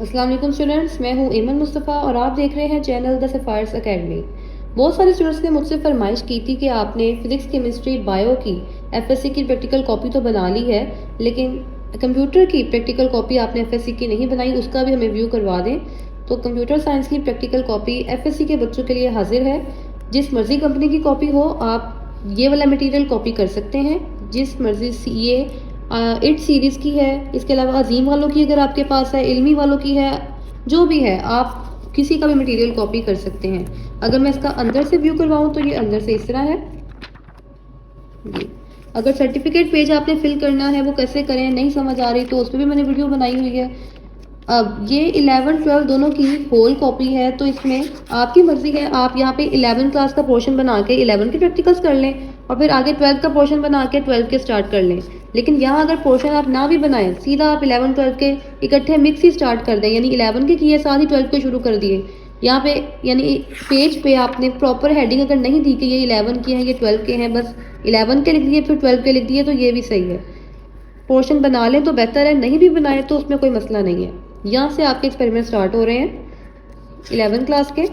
अस्सलाम वालेकुम स्टूडेंट्स, मैं हूं ईमन मुस्तफ़ा और आप देख रहे हैं चैनल द सफ़ायर्स एकेडमी। बहुत सारे स्टूडेंट्स ने मुझसे फरमाइश की थी कि आपने फिजिक्स केमिस्ट्री बायो की एफएससी की प्रैक्टिकल कॉपी तो बना ली है, लेकिन कंप्यूटर की प्रैक्टिकल कॉपी आपने एफएससी की नहीं बनाई, उसका भी हमें व्यू करवा दें। तो कंप्यूटर साइंस की प्रैक्टिकल कॉपी एफएससी के बच्चों के लिए हाजिर है। जिस मर्जी कंपनी की कॉपी हो, आप ये वाला मटेरियल कॉपी कर सकते हैं। जिस मर्जी ये 8 सीरीज़ की है, इसके अलावा अजीम वालों की अगर आपके पास है, इल्मी वालों की है, जो भी है आप किसी का भी मटेरियल कॉपी कर सकते हैं। अगर मैं इसका अंदर से व्यू करवाऊँ तो ये अंदर से इस तरह है। जी, अगर सर्टिफिकेट पेज आपने फिल करना है वो कैसे करें नहीं समझ आ रही तो उस पर भी मैंने वीडियो बनाई हुई है। अब ये 11-12 दोनों की होल कॉपी है, तो इसमें आपकी मर्जी है, आप यहाँ पे 11 क्लास का पोर्शन बना के 11 के प्रैक्टिकल्स कर लें और फिर आगे 12 का पोर्शन बना के 12 के स्टार्ट कर लें। लेकिन यहाँ अगर पोर्शन आप ना भी बनाएं, सीधा आप 11-12 के इकट्ठे मिक्स ही स्टार्ट कर दें, यानी 11 के किए साथ ही 12 के शुरू कर दिए। यहाँ पे यानी पेज पे आपने प्रॉपर हेडिंग अगर नहीं दी कि ये 11 के हैं, ये 12 के हैं, बस 11 के लिख दिए फिर 12 के लिख दिए, तो ये भी सही है। पोर्शन बना लें तो बेहतर है, नहीं भी बनाए तो उसमें कोई मसला नहीं है। यहाँ से आपके एक्सपेरिमेंट स्टार्ट हो रहे हैं 11 क्लास के,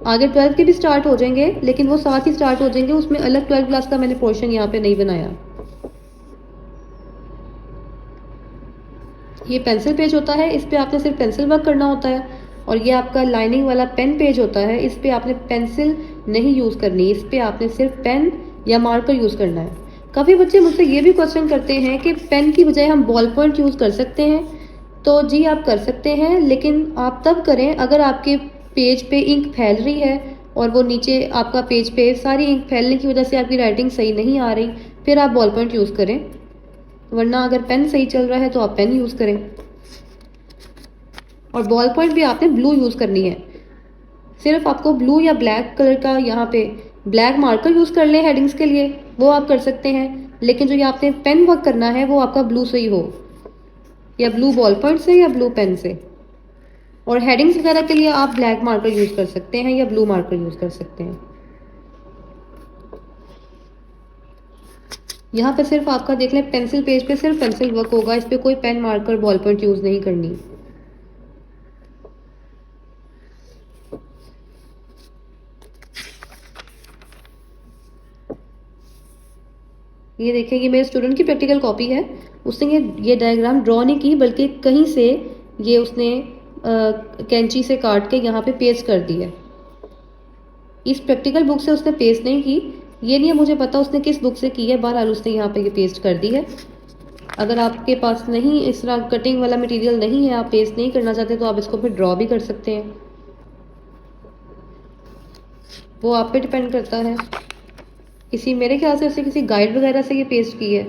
आगे 12 के भी स्टार्ट हो जाएंगे, लेकिन वो साथ ही स्टार्ट हो जाएंगे, उसमें अलग 12 क्लास का मैंने पोर्शन यहाँ पे नहीं बनाया। ये पेंसिल पेज होता है, इस पे आपने सिर्फ पेंसिल वर्क करना होता है, और ये आपका लाइनिंग वाला पेन पेज होता है, इस पे आपने पेंसिल नहीं यूज़ करनी, इस पे आपने सिर्फ पेन या मार्कर यूज़ करना है। काफ़ी बच्चे मुझसे ये भी क्वेश्चन करते हैं कि पेन की बजाय हम बॉल पॉइंट यूज़ कर सकते हैं। तो जी आप कर सकते हैं, लेकिन आप तब करें अगर आपके पेज पे इंक फैल रही है और वो नीचे आपका पेज पे सारी इंक फैलने की वजह से आपकी राइटिंग सही नहीं आ रही, फिर आप बॉल पॉइंट यूज़ करें, वरना अगर पेन सही चल रहा है तो आप पेन यूज़ करें। और बॉल पॉइंट भी आपने ब्लू यूज़ करनी है, सिर्फ आपको ब्लू या ब्लैक कलर का यहाँ पे ब्लैक मार्कर यूज़ कर लें हेडिंग्स के लिए, वो आप कर सकते हैं, लेकिन जो ये आपने पेन वर्क करना है वो आपका ब्लू से ही हो, या ब्लू बॉल पॉइंट से या ब्लू पेन से। और हेडिंग्स वगैरह के लिए आप ब्लैक मार्कर यूज़ कर सकते हैं या ब्लू मार्कर यूज़ कर सकते हैं। यहाँ पे सिर्फ आपका देख लें, पेंसिल पेज पे सिर्फ पेंसिल वर्क होगा, इस पे कोई pen marker ball point use नहीं करनी। ये देखिए, ये मेरे स्टूडेंट की प्रैक्टिकल कॉपी है। उसने ये डायग्राम ड्रॉ नहीं की, बल्कि कहीं से ये उसने कैंची से काट के यहाँ पे पेस्ट कर दी है। इस प्रैक्टिकल बुक से उसने पेस्ट नहीं की, ये नहीं है मुझे पता उसने किस बुक से की है, बहरहाल उसने यहाँ पे ये पेस्ट कर दी है। अगर आपके पास नहीं इस तरह कटिंग वाला मटेरियल नहीं है, आप पेस्ट नहीं करना चाहते, तो आप इसको फिर ड्रॉ भी कर सकते हैं, वो आप पे डिपेंड करता है। मेरे ख्याल से उसने किसी गाइड वगैरह से ये पेस्ट की है।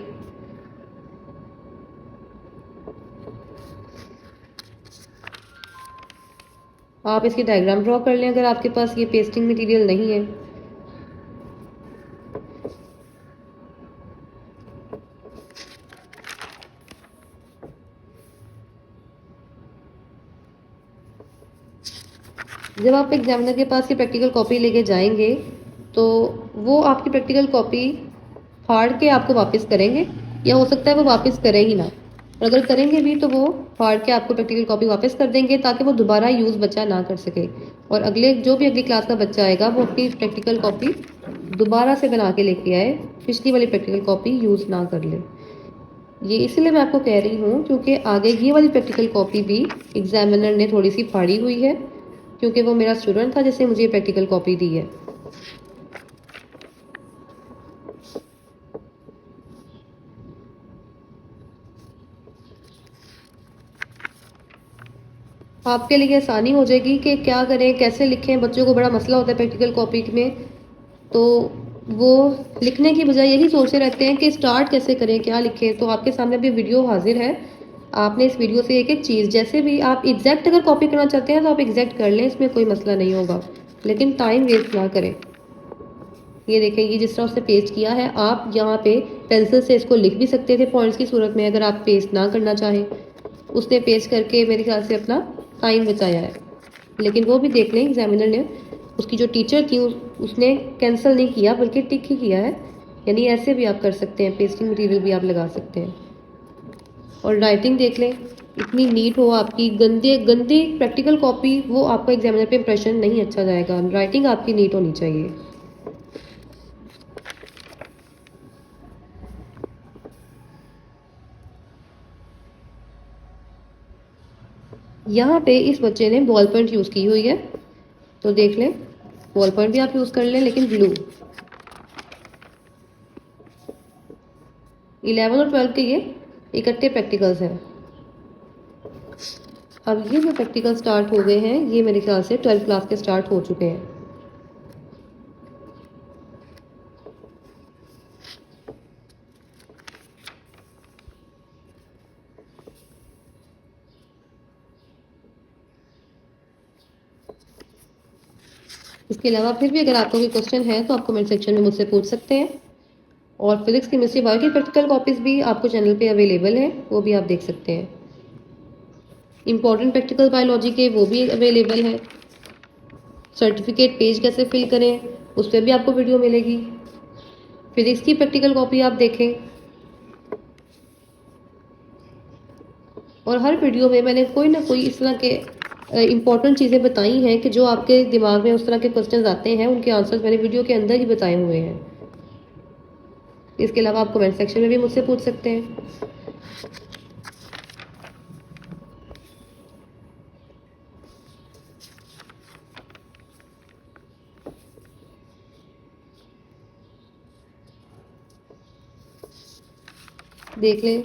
आप इसकी डायग्राम ड्रॉ कर लें अगर आपके पास ये पेस्टिंग मटेरियल नहीं है। जब आप एग्जामिनर के पास ये प्रैक्टिकल कॉपी लेके जाएंगे तो वो आपकी प्रैक्टिकल कॉपी फाड़ के आपको वापस करेंगे, या हो सकता है वो वापस करें ही ना, और अगर करेंगे भी तो वो फाड़ के आपको प्रैक्टिकल कॉपी वापस कर देंगे, ताकि वो दोबारा यूज़ बच्चा ना कर सके, और जो भी अगली क्लास का बच्चा आएगा वो अपनी प्रैक्टिकल कॉपी दोबारा से बना के लेके आए, पिछली वाली प्रैक्टिकल कॉपी यूज़ ना कर ले। ये इसलिए मैं आपको कह रही हूँ क्योंकि आगे ये वाली प्रैक्टिकल कॉपी भी एग्जामिनर ने थोड़ी सी फाड़ी हुई है, क्योंकि वो मेरा स्टूडेंट था जिसने मुझे प्रैक्टिकल कॉपी दी है। आपके लिए आसानी हो जाएगी कि क्या करें, कैसे लिखें। बच्चों को बड़ा मसला होता है प्रैक्टिकल कॉपी में, तो वो लिखने की बजाय यही सोचते रहते हैं कि स्टार्ट कैसे करें, क्या लिखें। तो आपके सामने अभी वीडियो हाजिर है, आपने इस वीडियो से एक एक चीज़, जैसे भी आप एग्जैक्ट अगर कॉपी करना चाहते हैं तो आप एग्जैक्ट कर लें, इसमें कोई मसला नहीं होगा, लेकिन टाइम वेस्ट ना करें। ये देखें, ये जिस तरह उसने पेस्ट किया है, आप यहाँ पे पेंसिल से इसको लिख भी सकते थे पॉइंट्स की सूरत में, अगर आप पेस्ट ना करना चाहें। उसने पेस्ट करके मेरे ख्याल से अपना टाइम बचाया है, लेकिन वो भी देख लें एग्जामिनर ने, उसकी जो टीचर थी उसने कैंसिल नहीं किया बल्कि टिक ही किया है। यानी ऐसे भी आप कर सकते हैं, पेस्टिंग मटेरियल भी आप लगा सकते हैं। और राइटिंग देख लें, इतनी नीट हो आपकी, गंदे गंदे प्रैक्टिकल कॉपी, वो आपका एग्जामिनर पे इंप्रेशन नहीं अच्छा जाएगा। राइटिंग आपकी नीट होनी चाहिए। यहाँ पे इस बच्चे ने बॉल पॉइंट यूज़ की हुई है, तो देख लें, बॉल पॉइंट भी आप यूज़ कर लें, लेकिन ब्लू। 11 और 12 के ये इकट्ठे प्रैक्टिकल्स हैं। अब ये जो प्रैक्टिकल स्टार्ट हो गए हैं, ये मेरे ख्याल से 12th क्लास के स्टार्ट हो चुके हैं। इसके अलावा फिर भी अगर आपको कोई क्वेश्चन है तो आप कमेंट सेक्शन में मुझसे पूछ सकते हैं। और फिजिक्स केमिस्ट्री बायो की प्रैक्टिकल कॉपीज़ भी आपको चैनल पे अवेलेबल हैं, वो भी आप देख सकते हैं। इंपॉर्टेंट प्रैक्टिकल बायोलॉजी के वो भी अवेलेबल हैं। सर्टिफिकेट पेज कैसे फिल करें, उस पर भी आपको वीडियो मिलेगी। फिजिक्स की प्रैक्टिकल कॉपी आप देखें। और हर वीडियो में मैंने कोई ना कोई इस तरह के इंपॉर्टेंट चीज़ें बताई हैं कि जो आपके दिमाग में उस तरह के क्वेश्चन आते हैं, उनके आंसर्स मैंने वीडियो के अंदर ही बताए हुए हैं। इसके अलावा आप कमेंट सेक्शन में भी मुझसे पूछ सकते हैं। देख लें,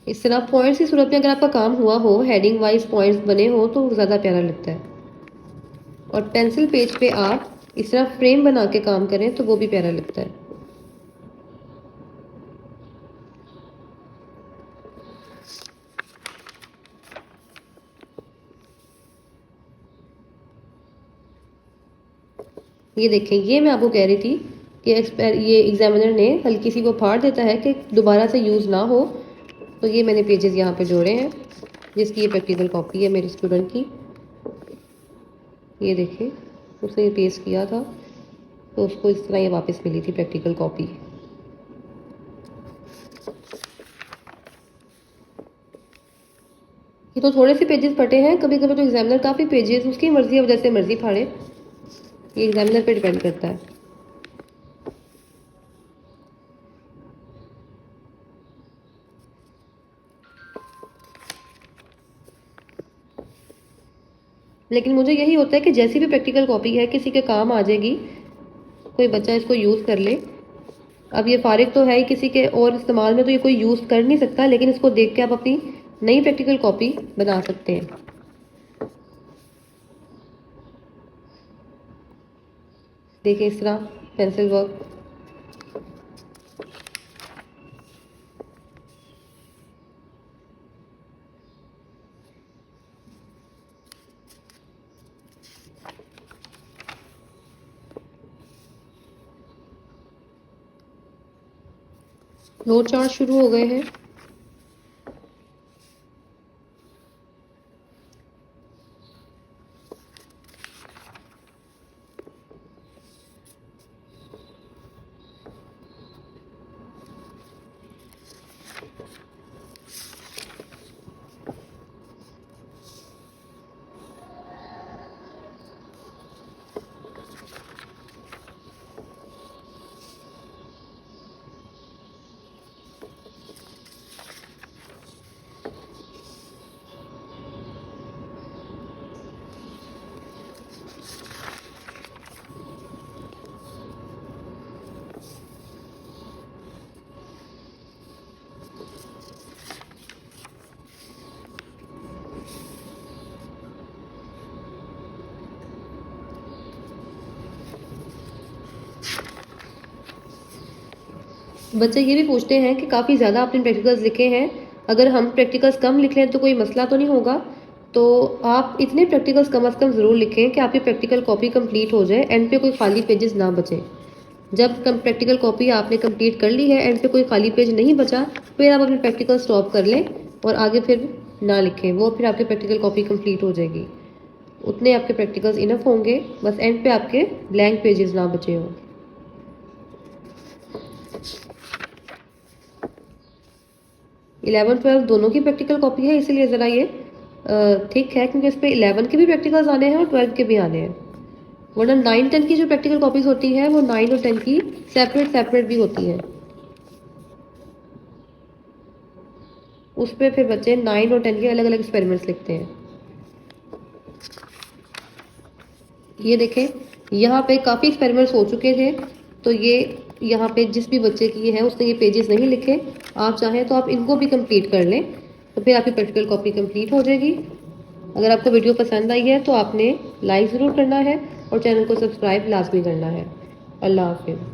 इस तरह पॉइंट्स की सूरत में अगर आपका काम हुआ हो, हेडिंग वाइज पॉइंट्स बने हो, तो ज़्यादा प्यारा लगता है। और पेंसिल पेज पे आप इस तरह फ्रेम बना के काम करें तो वो भी प्यारा लगता है। ये देखें, ये मैं आपको कह रही थी कि ये एग्जामिनर ने हल्की सी वो फाड़ देता है कि दोबारा से यूज़ ना हो। तो ये मैंने पेजेस यहाँ पे जोड़े हैं, जिसकी ये प्रैक्टिकल कॉपी है मेरे स्टूडेंट की। ये देखें, उसने ये पेस्ट किया था तो उसको इस तरह ये वापस मिली थी प्रैक्टिकल कॉपी। ये तो थोड़े से पेजेस फटे हैं, कभी कभी तो एग्जामिनर काफ़ी पेजेस उसकी मर्जी है, वजह से मर्जी फाड़े। ये एग्जामिनर पे डिपेंड करता है। लेकिन मुझे यही होता है कि जैसी भी प्रैक्टिकल कॉपी है किसी के काम आ जाएगी, कोई बच्चा इसको यूज़ कर ले। अब ये फारिग तो है ही, किसी के और इस्तेमाल में तो ये कोई यूज़ कर नहीं सकता, लेकिन इसको देख के आप अपनी नई प्रैक्टिकल कॉपी बना सकते हैं। देखिए इस तरह पेंसिल वर्क। फ्लो चार्ट शुरू हो गए हैं। बच्चे ये भी पूछते हैं कि काफ़ी ज़्यादा आपने प्रैक्टिकल्स लिखे हैं, अगर हम प्रैक्टिकल्स कम लिख लें तो कोई मसला तो नहीं होगा। तो आप इतने प्रैक्टिकल्स कम अज़ कम ज़रूर लिखें कि आपकी प्रैक्टिकल कॉपी कंप्लीट हो जाए, एंड पे कोई खाली पेजेस ना बचे। जब प्रैक्टिकल कॉपी आपने कंप्लीट कर ली है, एंड पे कोई खाली पेज नहीं बचा, फिर आप अपने प्रैक्टिकल स्टॉप कर लें और आगे फिर ना लिखें, वो फिर आपकी प्रैक्टिकल कॉपी कंप्लीट हो जाएगी। उतने आपके प्रैक्टिकल्स इनफ होंगे, बस एंड पे आपके ब्लैंक पेजेस ना बचे हों। 11 12 दोनों की प्रैक्टिकल कॉपी है, इसीलिए ज़रा ये थिक है, क्योंकि इस पर 11 के भी प्रैक्टिकल्स आने हैं और 12 के भी आने हैं। वरना 9 10 की जो प्रैक्टिकल कॉपीज होती है वो 9 और 10 की सेपरेट सेपरेट भी होती है। उस पर फिर बच्चे 9 और 10 के अलग अलग एक्सपेरिमेंट्स लिखते हैं। ये देखें, यहाँ पे काफ़ी एक्सपेरिमेंट्स हो चुके थे, तो ये यहाँ पे जिस भी बच्चे की है उसने ये पेजेस नहीं लिखे। आप चाहें तो आप इनको भी कंप्लीट कर लें, तो फिर आपकी प्रैक्टिकल कॉपी कंप्लीट हो जाएगी। अगर आपको वीडियो पसंद आई है तो आपने लाइक ज़रूर करना है और चैनल को सब्सक्राइब लाजमी करना है। अल्लाह हाफिज़।